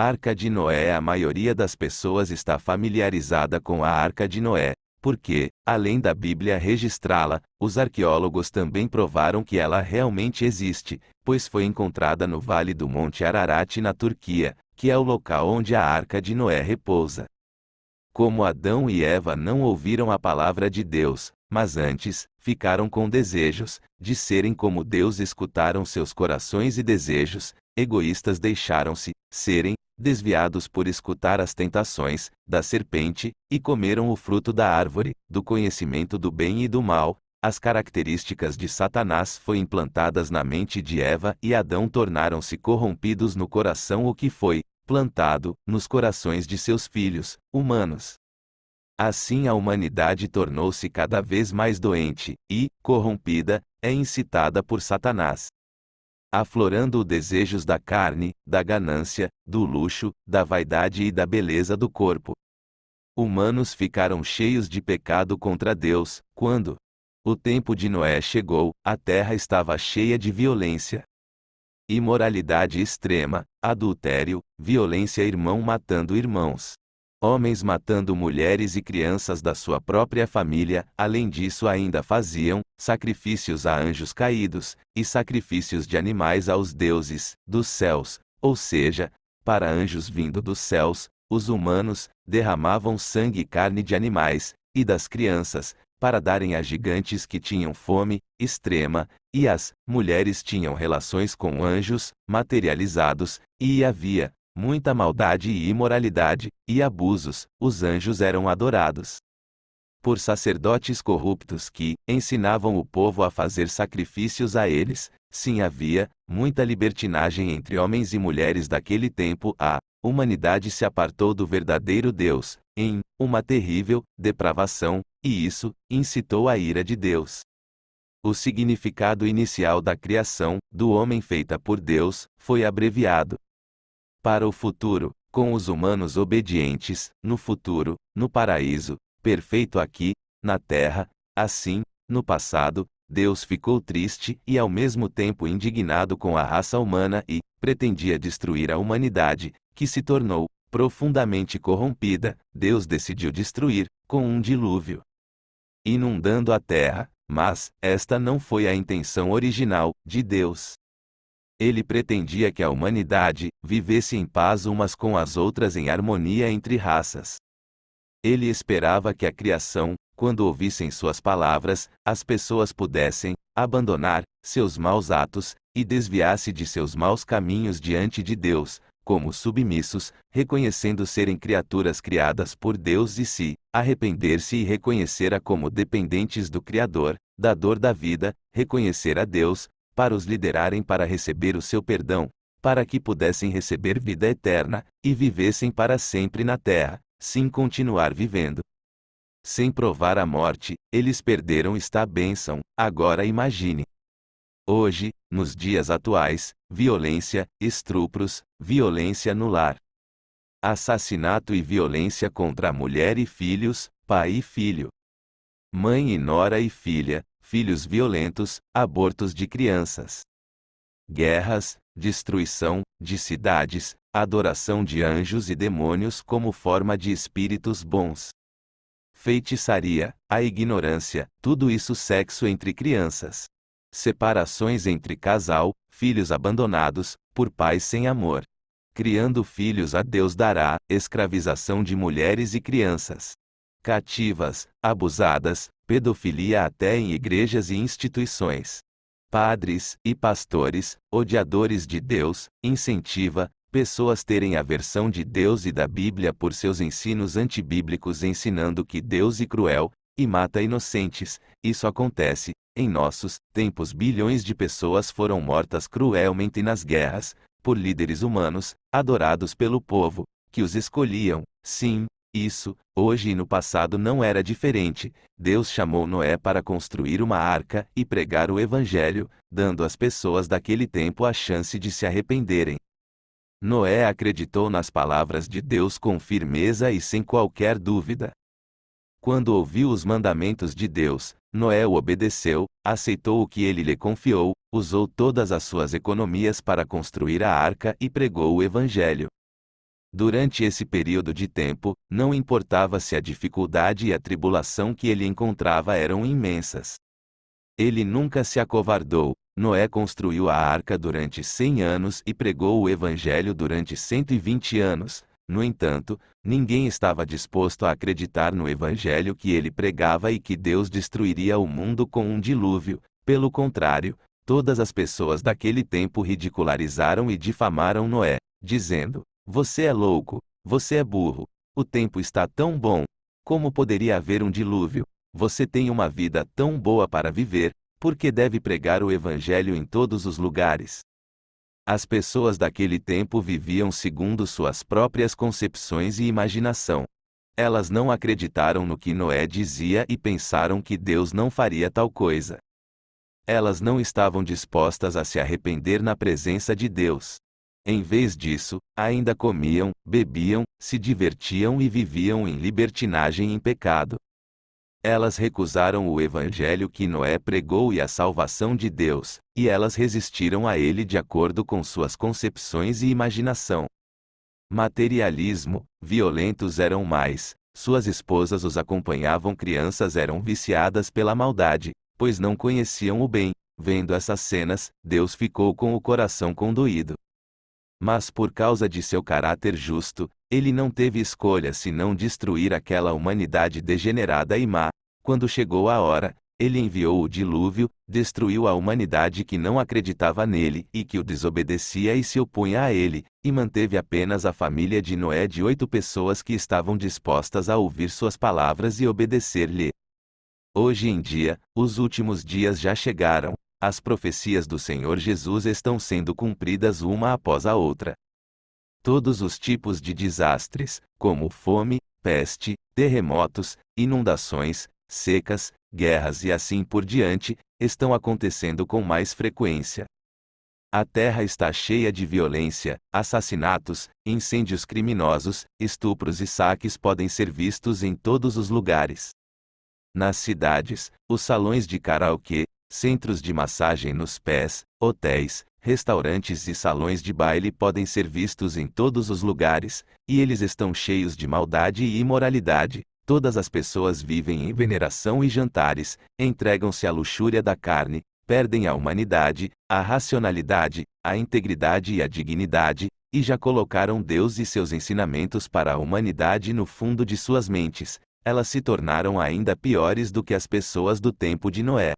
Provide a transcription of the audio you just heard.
Arca de Noé. A maioria das pessoas está familiarizada com a Arca de Noé, porque, além da Bíblia registrá-la, os arqueólogos também provaram que ela realmente existe, pois foi encontrada no Vale do Monte Ararat na Turquia, que é o local onde a Arca de Noé repousa. Como Adão e Eva não ouviram a palavra de Deus, mas antes, ficaram com desejos, de serem como Deus, escutaram seus corações e desejos, egoístas, deixaram-se serem desviados por escutar as tentações da serpente, e comeram o fruto da árvore do conhecimento do bem e do mal. As características de Satanás foram implantadas na mente de Eva e Adão, tornaram-se corrompidos no coração, o que foi plantado nos corações de seus filhos humanos. Assim a humanidade tornou-se cada vez mais doente e, corrompida, é incitada por Satanás, aflorando os desejos da carne, da ganância, do luxo, da vaidade e da beleza do corpo. Humanos ficaram cheios de pecado contra Deus. Quando o tempo de Noé chegou, a terra estava cheia de violência, imoralidade extrema, adultério, violência, irmão matando irmãos, homens matando mulheres e crianças da sua própria família. Além disso, ainda faziam sacrifícios a anjos caídos, e sacrifícios de animais aos deuses dos céus, ou seja, para anjos vindo dos céus. Os humanos derramavam sangue e carne de animais, e das crianças, para darem a gigantes que tinham fome extrema, e as mulheres tinham relações com anjos materializados, e havia muita maldade e imoralidade, e abusos. Os anjos eram adorados por sacerdotes corruptos que ensinavam o povo a fazer sacrifícios a eles. Sim, havia muita libertinagem entre homens e mulheres daquele tempo. A humanidade se apartou do verdadeiro Deus, em uma terrível depravação, e isso incitou a ira de Deus. O significado inicial da criação do homem feita por Deus foi abreviado para o futuro, com os humanos obedientes, no futuro, no paraíso perfeito aqui, na terra. Assim, no passado, Deus ficou triste e ao mesmo tempo indignado com a raça humana e pretendia destruir a humanidade, que se tornou profundamente corrompida. Deus decidiu destruir, com um dilúvio, inundando a terra, mas esta não foi a intenção original de Deus. Ele pretendia que a humanidade vivesse em paz umas com as outras, em harmonia entre raças. Ele esperava que a criação, quando ouvissem suas palavras, as pessoas pudessem abandonar seus maus atos e desviar-se de seus maus caminhos diante de Deus, como submissos, reconhecendo serem criaturas criadas por Deus, e se arrepender-se e reconhecer-a como dependentes do Criador, dador da vida, reconhecer a Deus, para os liderarem para receber o seu perdão, para que pudessem receber vida eterna, e vivessem para sempre na terra, sim, continuar vivendo sem provar a morte. Eles perderam esta bênção. Agora imagine. Hoje, nos dias atuais, violência, estupros, violência no lar, assassinato e violência contra a mulher e filhos, pai e filho, mãe e nora e filha, filhos violentos, abortos de crianças, guerras, destruição de cidades, adoração de anjos e demônios como forma de espíritos bons, feitiçaria, a ignorância, tudo isso, sexo entre crianças, separações entre casal, filhos abandonados por pais sem amor, criando filhos a Deus dará, escravização de mulheres e crianças cativas, abusadas, pedofilia até em igrejas e instituições. Padres e pastores, odiadores de Deus, incentiva pessoas terem aversão de Deus e da Bíblia por seus ensinos antibíblicos, ensinando que Deus é cruel e mata inocentes. Isso acontece em nossos tempos. Bilhões de pessoas foram mortas cruelmente nas guerras por líderes humanos, adorados pelo povo que os escolhiam. Sim, isso, hoje e no passado não era diferente. Deus chamou Noé para construir uma arca e pregar o Evangelho, dando às pessoas daquele tempo a chance de se arrependerem. Noé acreditou nas palavras de Deus com firmeza e sem qualquer dúvida. Quando ouviu os mandamentos de Deus, Noé o obedeceu, aceitou o que ele lhe confiou, usou todas as suas economias para construir a arca e pregou o Evangelho. Durante esse período de tempo, não importava se a dificuldade e a tribulação que ele encontrava eram imensas. Ele nunca se acovardou. Noé construiu a arca durante 100 anos e pregou o evangelho durante 120 anos. No entanto, ninguém estava disposto a acreditar no evangelho que ele pregava e que Deus destruiria o mundo com um dilúvio. Pelo contrário, todas as pessoas daquele tempo ridicularizaram e difamaram Noé, dizendo: "Você é louco, você é burro. O tempo está tão bom. Como poderia haver um dilúvio? Você tem uma vida tão boa para viver, por que deve pregar o evangelho em todos os lugares?" As pessoas daquele tempo viviam segundo suas próprias concepções e imaginação. Elas não acreditaram no que Noé dizia e pensaram que Deus não faria tal coisa. Elas não estavam dispostas a se arrepender na presença de Deus. Em vez disso, ainda comiam, bebiam, se divertiam e viviam em libertinagem e em pecado. Elas recusaram o evangelho que Noé pregou e a salvação de Deus, e elas resistiram a ele de acordo com suas concepções e imaginação. Materialismo, violentos eram mais, suas esposas os acompanhavam, crianças eram viciadas pela maldade, pois não conheciam o bem. Vendo essas cenas, Deus ficou com o coração condoído. Mas por causa de seu caráter justo, ele não teve escolha senão destruir aquela humanidade degenerada e má. Quando chegou a hora, ele enviou o dilúvio, destruiu a humanidade que não acreditava nele e que o desobedecia e se opunha a ele, e manteve apenas a família de Noé de 8 pessoas que estavam dispostas a ouvir suas palavras e obedecer-lhe. Hoje em dia, os últimos dias já chegaram. As profecias do Senhor Jesus estão sendo cumpridas uma após a outra. Todos os tipos de desastres, como fome, peste, terremotos, inundações, secas, guerras e assim por diante, estão acontecendo com mais frequência. A terra está cheia de violência, assassinatos, incêndios criminosos, estupros e saques podem ser vistos em todos os lugares. Nas cidades, os salões de karaokê, centros de massagem nos pés, hotéis, restaurantes e salões de baile podem ser vistos em todos os lugares, e eles estão cheios de maldade e imoralidade. Todas as pessoas vivem em veneração e jantares, entregam-se à luxúria da carne, perdem a humanidade, a racionalidade, a integridade e a dignidade, e já colocaram Deus e seus ensinamentos para a humanidade no fundo de suas mentes. Elas se tornaram ainda piores do que as pessoas do tempo de Noé.